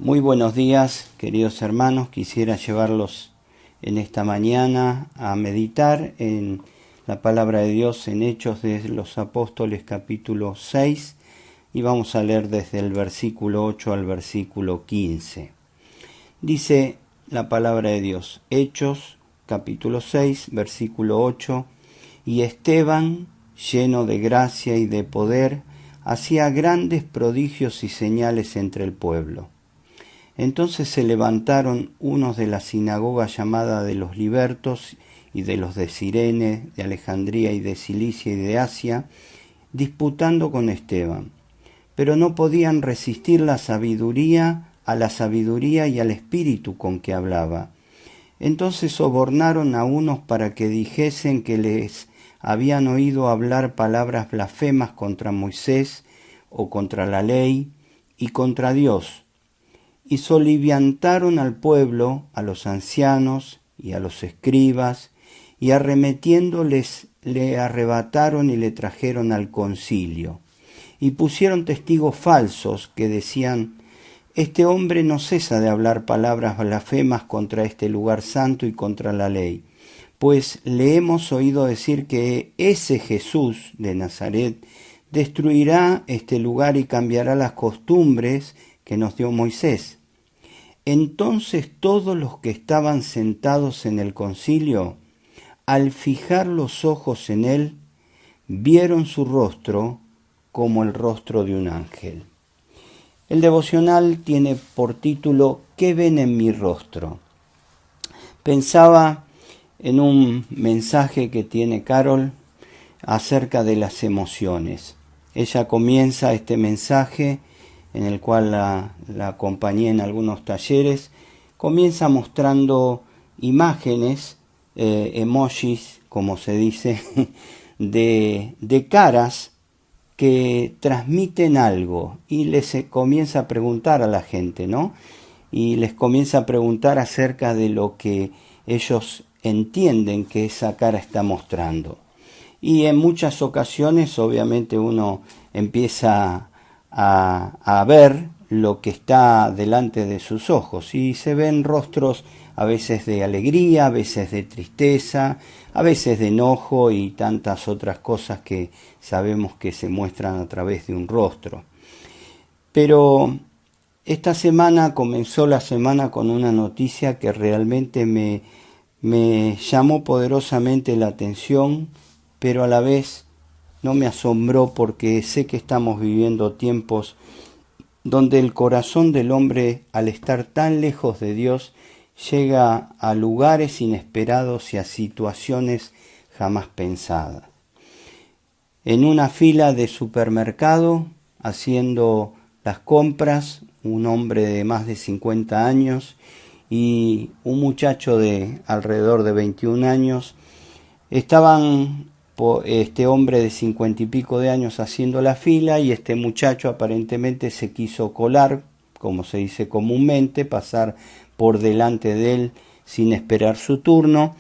Muy buenos días, queridos hermanos. Quisiera llevarlos en esta mañana a meditar en la palabra de Dios en Hechos de los Apóstoles capítulo 6 y vamos a leer desde el versículo 8 al versículo 15. Dice la palabra de Dios, Hechos capítulo 6, versículo 8, y Esteban, lleno de gracia y de poder, hacía grandes prodigios y señales entre el pueblo. Entonces se levantaron unos de la sinagoga llamada de los libertos y de los de Cirene, de Alejandría y de Cilicia y de Asia, disputando con Esteban. Pero no podían resistir a la sabiduría y al espíritu con que hablaba. Entonces sobornaron a unos para que dijesen que les habían oído hablar palabras blasfemas contra Moisés o contra la ley y contra Dios. Y soliviantaron al pueblo, a los ancianos y a los escribas, y arremetiéndoles le arrebataron y le trajeron al concilio. Y pusieron testigos falsos que decían: este hombre no cesa de hablar palabras blasfemas contra este lugar santo y contra la ley, pues le hemos oído decir que ese Jesús de Nazaret destruirá este lugar y cambiará las costumbres que nos dio Moisés. Entonces todos los que estaban sentados en el concilio, al fijar los ojos en él, vieron su rostro como el rostro de un ángel. El devocional tiene por título ¿Qué ven en mi rostro? Pensaba en un mensaje que tiene Carol acerca de las emociones. Ella comienza este mensaje, en el cual la acompañé en algunos talleres, comienza mostrando imágenes, emojis, como se dice, de caras que transmiten algo, y les comienza a preguntar a la gente, ¿no? Y les comienza a preguntar acerca de lo que ellos entienden que esa cara está mostrando. Y en muchas ocasiones, obviamente, uno empieza a ver lo que está delante de sus ojos, y se ven rostros a veces de alegría, a veces de tristeza, a veces de enojo y tantas otras cosas que sabemos que se muestran a través de un rostro. Pero esta semana comenzó la semana con una noticia que realmente me llamó poderosamente la atención, pero a la vez no me asombró, porque sé que estamos viviendo tiempos donde el corazón del hombre, al estar tan lejos de Dios, llega a lugares inesperados y a situaciones jamás pensadas. En una fila de supermercado, haciendo las compras, un hombre de más de 50 años y un muchacho de alrededor de 21 años, estaban este hombre de 50 y pico de años haciendo la fila, y este muchacho aparentemente se quiso colar, como se dice comúnmente, pasar por delante de él sin esperar su turno,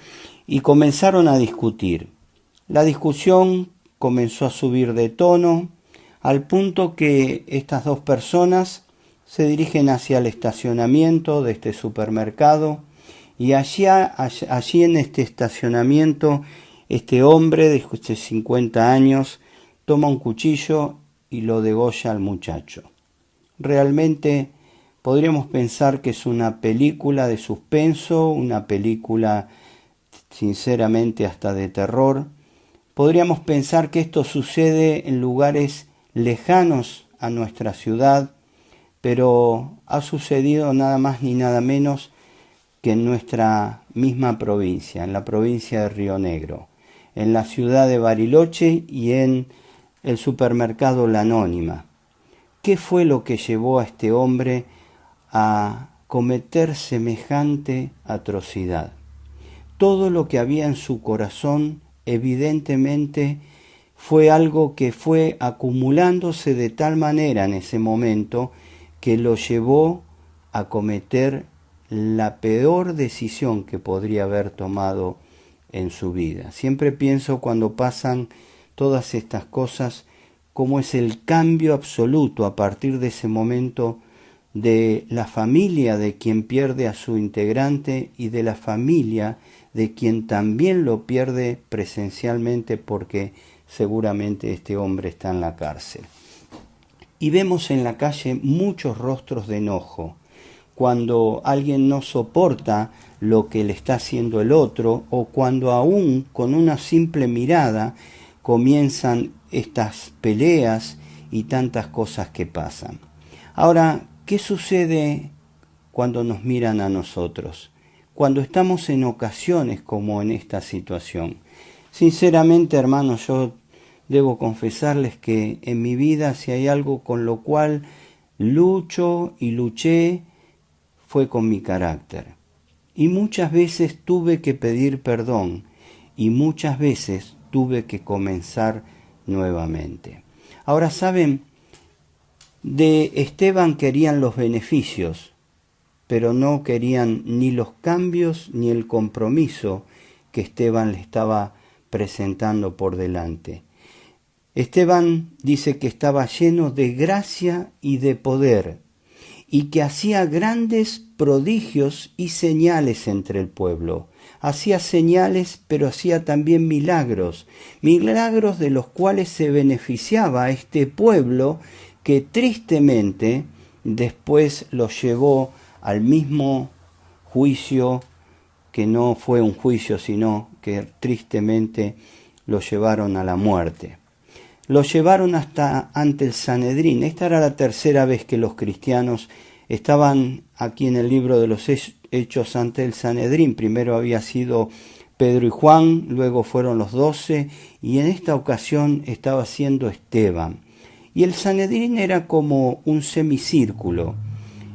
y comenzaron a discutir. La discusión comenzó a subir de tono, al punto que estas dos personas se dirigen hacia el estacionamiento de este supermercado, y allí en este estacionamiento este hombre de 50 años toma un cuchillo y lo degolla al muchacho. Realmente podríamos pensar que es una película de suspenso, una película sinceramente hasta de terror. Podríamos pensar que esto sucede en lugares lejanos a nuestra ciudad, pero ha sucedido nada más ni nada menos que en nuestra misma provincia, en la provincia de Río Negro, en la ciudad de Bariloche y en el supermercado La Anónima. ¿Qué fue lo que llevó a este hombre a cometer semejante atrocidad? Todo lo que había en su corazón, evidentemente, fue algo que fue acumulándose de tal manera en ese momento que lo llevó a cometer la peor decisión que podría haber tomado en su vida. Siempre pienso, cuando pasan todas estas cosas, cómo es el cambio absoluto a partir de ese momento de la familia de quien pierde a su integrante y de la familia de quien también lo pierde presencialmente porque seguramente este hombre está en la cárcel. Y vemos en la calle muchos rostros de enojo, cuando alguien no soporta lo que le está haciendo el otro, o cuando aún con una simple mirada comienzan estas peleas y tantas cosas que pasan. Ahora, ¿qué sucede cuando nos miran a nosotros? Cuando estamos en ocasiones como en esta situación. Sinceramente, hermanos, yo debo confesarles que en mi vida, si hay algo con lo cual lucho y luché, fue con mi carácter. Y muchas veces tuve que pedir perdón y muchas veces tuve que comenzar nuevamente. Ahora, ¿saben? De Esteban querían los beneficios, pero no querían ni los cambios ni el compromiso que Esteban le estaba presentando por delante. Esteban dice que estaba lleno de gracia y de poder, y que hacía grandes prodigios y señales entre el pueblo. Hacía señales, pero hacía también milagros de los cuales se beneficiaba a este pueblo que tristemente después lo llevó al mismo juicio, que no fue un juicio, sino que tristemente lo llevaron a la muerte. Lo llevaron hasta ante el Sanedrín. Esta era la tercera vez que los cristianos estaban aquí en el libro de los Hechos ante el Sanedrín. Primero había sido Pedro y Juan, luego fueron los 12, y en esta ocasión estaba siendo Esteban. Y el Sanedrín era como un semicírculo.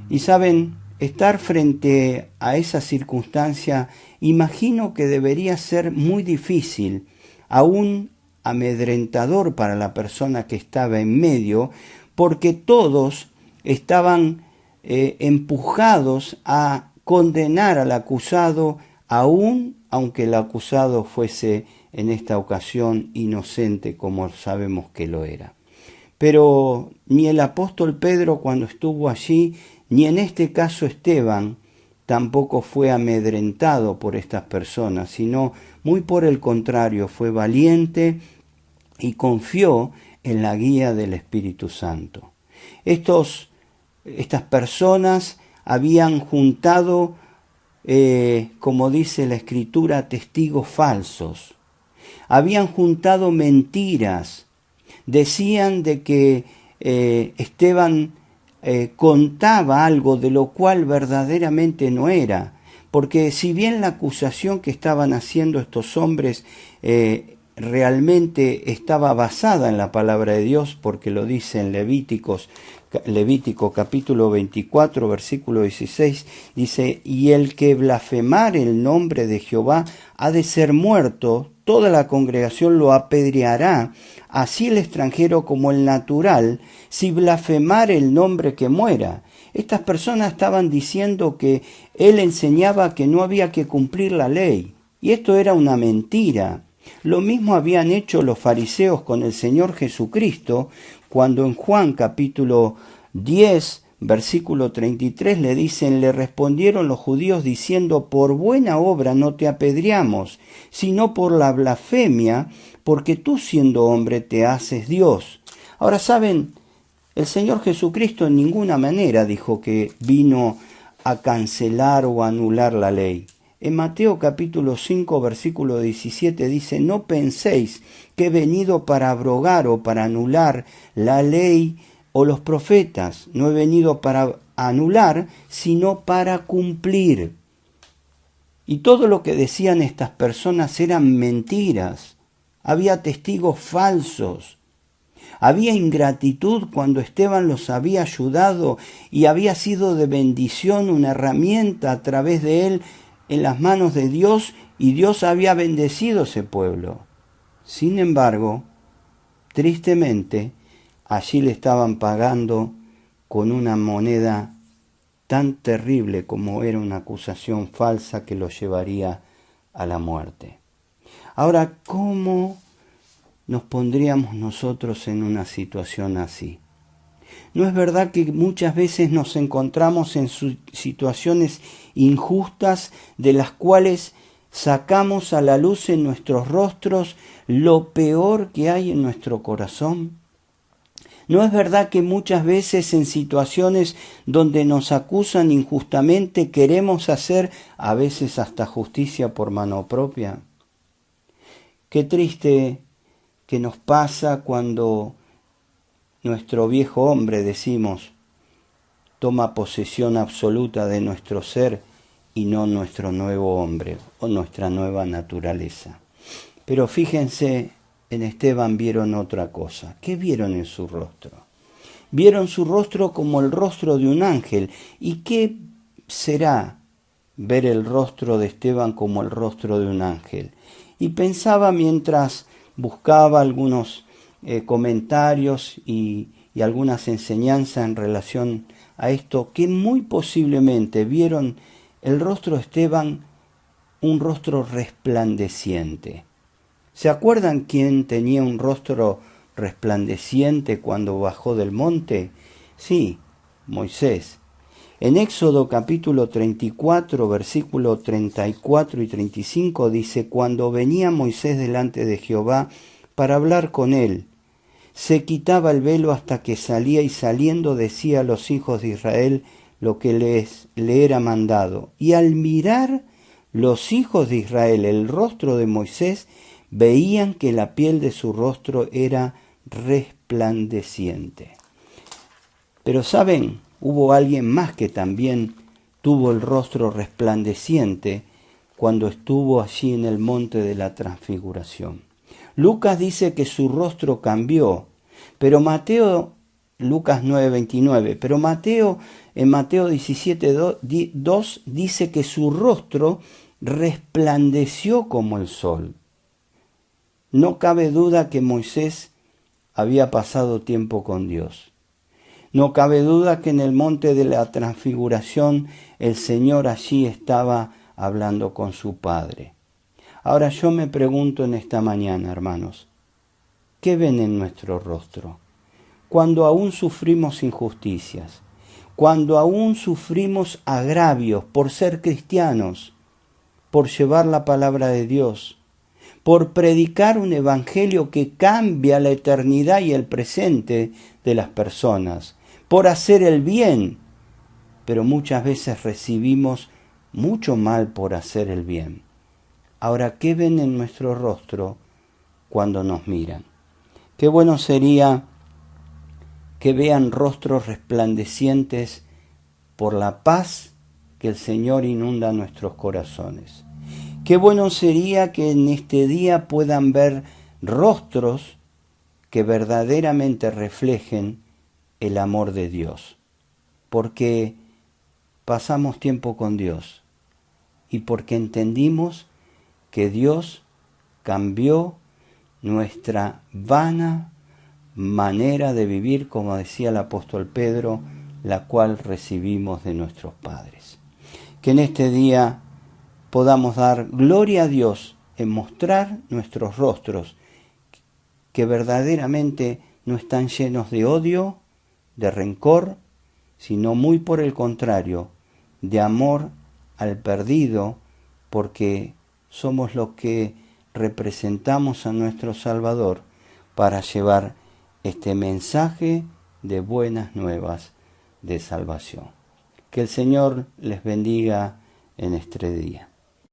Y saben, estar frente a esa circunstancia, imagino que debería ser muy difícil, aún amedrentador para la persona que estaba en medio, porque todos estaban empujados a condenar al acusado, aún aunque el acusado fuese en esta ocasión inocente, como sabemos que lo era. Pero ni el apóstol Pedro, cuando estuvo allí, ni en este caso Esteban, tampoco fue amedrentado por estas personas, sino muy por el contrario, fue valiente y confió en la guía del Espíritu Santo. Estas personas habían juntado, como dice la Escritura, testigos falsos. Habían juntado mentiras. Decían de que Esteban contaba algo de lo cual verdaderamente no era. Porque si bien la acusación que estaban haciendo estos hombres realmente estaba basada en la palabra de Dios, porque lo dice en Levítico capítulo 24, versículo 16, dice: y el que blasfemare el nombre de Jehová ha de ser muerto, toda la congregación lo apedreará, así el extranjero como el natural, si blasfemare el nombre que muera. Estas personas estaban diciendo que él enseñaba que no había que cumplir la ley, y esto era una mentira. Lo mismo habían hecho los fariseos con el Señor Jesucristo, cuando en Juan capítulo 10, versículo 33 le dicen: le respondieron los judíos diciendo: por buena obra no te apedreamos, sino por la blasfemia, porque tú siendo hombre te haces Dios. Ahora, ¿saben? El Señor Jesucristo en ninguna manera dijo que vino a cancelar o anular la ley. En Mateo capítulo 5, versículo 17 dice: no penséis que he venido para abrogar o para anular la ley o los profetas. No he venido para anular, sino para cumplir. Y todo lo que decían estas personas eran mentiras. Había testigos falsos. Había ingratitud cuando Esteban los había ayudado y había sido de bendición, una herramienta a través de él en las manos de Dios, y Dios había bendecido ese pueblo. Sin embargo, tristemente, allí le estaban pagando con una moneda tan terrible como era una acusación falsa que los llevaría a la muerte. Ahora, ¿cómo nos pondríamos nosotros en una situación así? ¿No es verdad que muchas veces nos encontramos en situaciones injustas de las cuales sacamos a la luz en nuestros rostros lo peor que hay en nuestro corazón? ¿No es verdad que muchas veces en situaciones donde nos acusan injustamente queremos hacer a veces hasta justicia por mano propia? Qué triste que nos pasa cuando nuestro viejo hombre, decimos, toma posesión absoluta de nuestro ser y no nuestro nuevo hombre o nuestra nueva naturaleza. Pero fíjense, en Esteban vieron otra cosa. ¿Qué vieron en su rostro? Vieron su rostro como el rostro de un ángel. ¿Y qué será ver el rostro de Esteban como el rostro de un ángel? Y pensaba mientras buscaba algunos comentarios y algunas enseñanzas en relación a esto, que muy posiblemente vieron el rostro de Esteban un rostro resplandeciente. ¿Se acuerdan quién tenía un rostro resplandeciente cuando bajó del monte? Sí, Moisés. En Éxodo capítulo 34, versículo 34 y 35 dice: cuando venía Moisés delante de Jehová para hablar con él, se quitaba el velo hasta que salía, y saliendo decía a los hijos de Israel lo que le era mandado. Y al mirar los hijos de Israel el rostro de Moisés, veían que la piel de su rostro era resplandeciente. Pero ¿saben? Hubo alguien más que también tuvo el rostro resplandeciente cuando estuvo allí en el monte de la transfiguración. Lucas dice que su rostro cambió, pero Lucas 9:29, pero en Mateo 17:2 dice que su rostro resplandeció como el sol. No cabe duda que Moisés había pasado tiempo con Dios. No cabe duda que en el monte de la transfiguración el Señor allí estaba hablando con su Padre. Ahora yo me pregunto en esta mañana, hermanos, ¿qué ven en nuestro rostro? Cuando aún sufrimos injusticias, cuando aún sufrimos agravios por ser cristianos, por llevar la palabra de Dios, por predicar un evangelio que cambia la eternidad y el presente de las personas, por hacer el bien, pero muchas veces recibimos mucho mal por hacer el bien. Ahora, ¿qué ven en nuestro rostro cuando nos miran? Qué bueno sería que vean rostros resplandecientes por la paz que el Señor inunda nuestros corazones. Qué bueno sería que en este día puedan ver rostros que verdaderamente reflejen el amor de Dios, porque pasamos tiempo con Dios y porque entendimos que Dios cambió nuestra vana manera de vivir, como decía el apóstol Pedro, la cual recibimos de nuestros padres. Que en este día podamos dar gloria a Dios en mostrar nuestros rostros, que verdaderamente no están llenos de odio, de rencor, sino muy por el contrario, de amor al perdido, porque somos los que representamos a nuestro Salvador para llevar este mensaje de buenas nuevas de salvación. Que el Señor les bendiga en este día.